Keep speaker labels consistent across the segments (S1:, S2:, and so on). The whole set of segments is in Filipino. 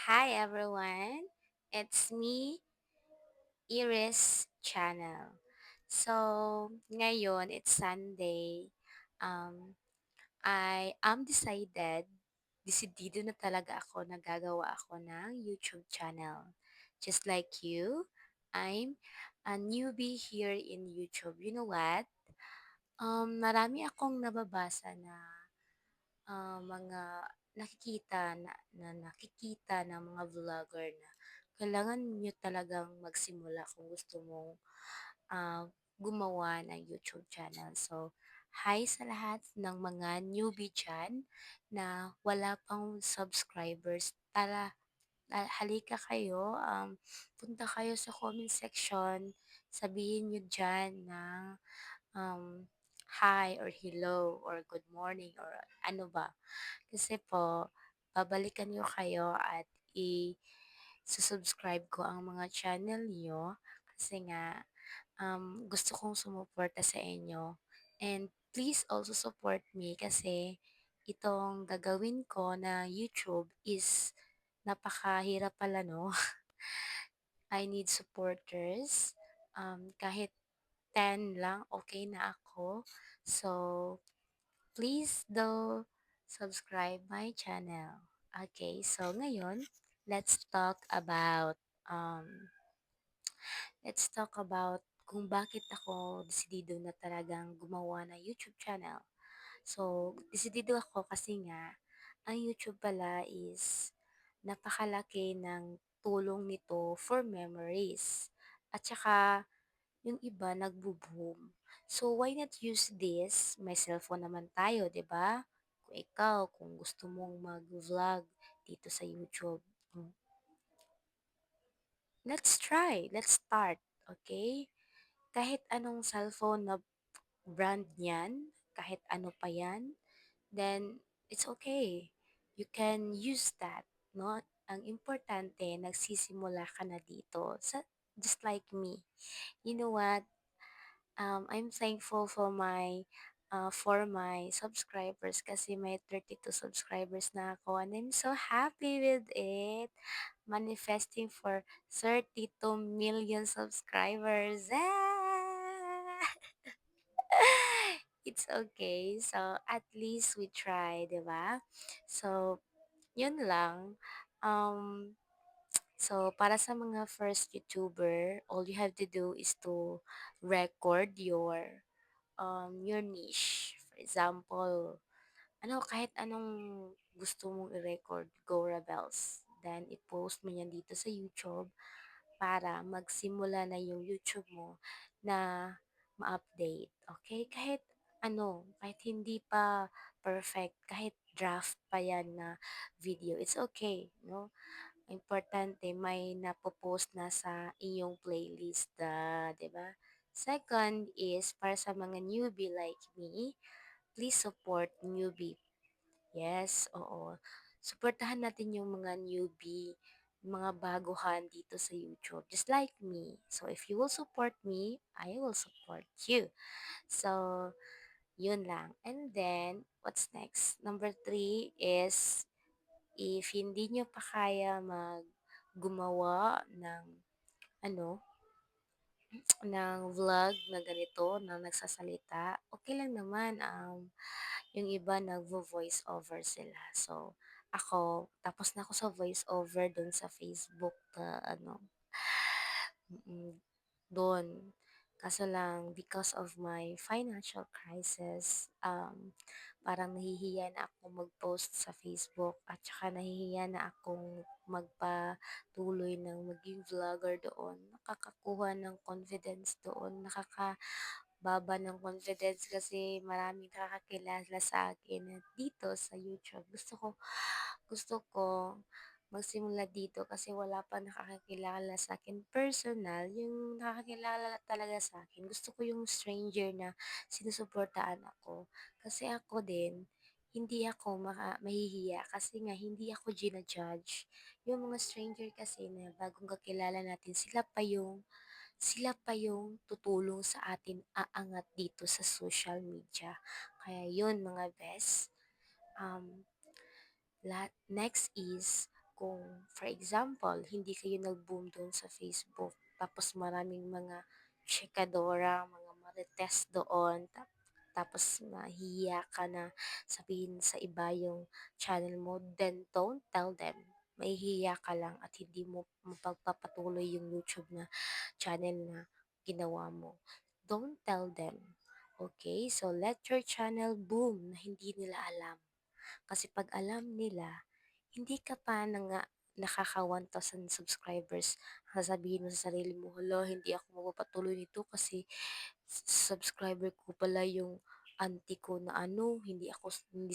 S1: Hi everyone, it's me, Iris Channel. So, ngayon it's Sunday. Um, I am decidido na talaga ako na gagawa ako ng YouTube channel. Just like you, I'm a newbie here in YouTube. You know what? Marami akong nababasa na mga nakikita ng mga vlogger na kailangan niyo talagang magsimula kung gusto mong ah, gumawa ng YouTube channel. So, hi sa lahat ng mga newbie dyan na wala pang subscribers. Halika kayo, punta kayo sa comment section, sabihin nyo dyan na um, hi or hello or good morning or ano ba. Kasi po, babalikan niyo kayo at i-subscribe ko ang mga channel niyo kasi nga gusto kong sumuporta sa inyo. And please also support me kasi itong gagawin ko na YouTube is napakahirap pala, no? I need supporters. Kahit 10 lang, okay na ako. So, please do subscribe my channel. Okay, so ngayon, let's talk about um let's talk about kung bakit ako desidido na talagang gumawa ng YouTube channel. So, desidido ako kasi nga ang YouTube pala is napakalaki ng tulong nito for memories. At saka yung iba nagbo-boom. So, why not use this? May cellphone naman tayo, 'di ba? Kung gusto mong mag-vlog dito sa YouTube, hmm, let's try, let's start, okay? Kahit anong cellphone na brand niyan, kahit ano pa 'yan, then it's okay. You can use that, no? Ang importante, nagsisimula ka na dito. Just like me. You know what? I'm thankful for my subscribers kasi may 32 subscribers na ako and I'm so happy with it. Manifesting for 32 million subscribers. Ah! It's okay. So, at least we try, di ba? So, yun lang. Um, so, para sa mga first YouTuber, all you have to do is to record your niche. For example, kahit anong gusto mong i-record, go Rebels. Then, i-post mo yan dito sa YouTube para magsimula na yung YouTube mo na ma-update. Okay? Kahit hindi pa perfect, kahit draft pa yan na video, it's okay, no? Importante may napopost na sa iyong playlist, 'di ba? Second is para sa mga newbie like me, please support newbie. Yes, oo. Suportahan natin yung mga newbie, mga baguhan dito sa YouTube, just like me. So if you will support me, I will support you. So, yun lang. And then, what's next? Number three is if hindi nyo pa kaya gumawa ng ano, ng vlog na ganito na nagsasalita, okay lang naman. Yung iba nagvo-voice over sila. So, ako, tapos na ako sa voice over dun sa Facebook na mm, dun. Kaso lang, because of my financial crisis, parang nahihiya na ako mag-post sa Facebook at saka nahihiya na akong magpatuloy ng maging vlogger doon. Nakakakuha ng confidence doon, nakakababa ng confidence kasi maraming nakakakilala sa akin at dito sa YouTube. Gusto ko magsimula dito kasi wala pa nakakakilala sa akin personal, yung nakakakilala talaga sa akin. Gusto ko yung stranger na sinusuportaan ako. Kasi ako din, hindi ako mahihiya kasi nga hindi ako gina-judge. Yung mga stranger kasi na bagong kakilala natin, sila pa yung tutulong sa atin aangat dito sa social media. Kaya yun mga best. Um, Next is, kung for example, hindi kayo nag-boom doon sa Facebook, tapos maraming mga chikadora, mga marites doon, tapos mahihiya ka na sabihin sa iba yung channel mo, then don't tell them. Mahihiya ka lang at hindi mo mapagpapatuloy yung YouTube na channel na ginawa mo. Don't tell them. Okay? So, let your channel boom na hindi nila alam. Kasi pag alam nila, hindi ka pa na nga nakaka 1,000 subscribers, sasabihin mo sa sarili mo, hala, hindi ako magpapatuloy nito kasi subscriber ko pala yung auntie ko na ano, hindi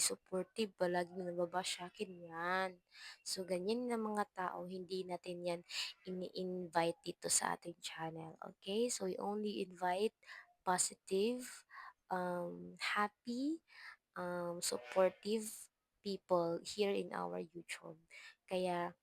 S1: supportive, palagi nagbabash sa'kin, yan. So, ganyan na mga tao, hindi natin yan ini-invite dito sa ating channel, okay? So, we only invite positive, happy, supportive people here in our YouTube. Kaya,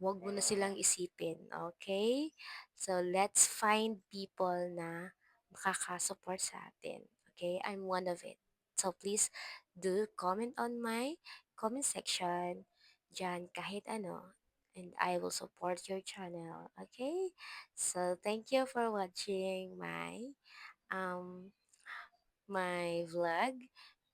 S1: huwag mo na silang isipin, okay? So, let's find people na makaka-support sa atin, okay? I'm one of it. So, please do comment on my comment section dyan kahit ano, and I will support your channel, okay? So, thank you for watching um my vlog,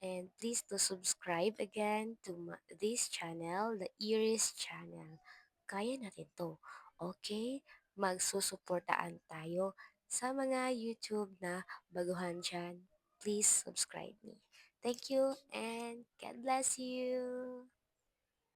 S1: and please to subscribe again to this channel, the Iris channel. Kaya natin to, okay? Magsusuportaan tayo sa mga YouTube na baguhan dyan. Please subscribe me. Thank you and God bless you.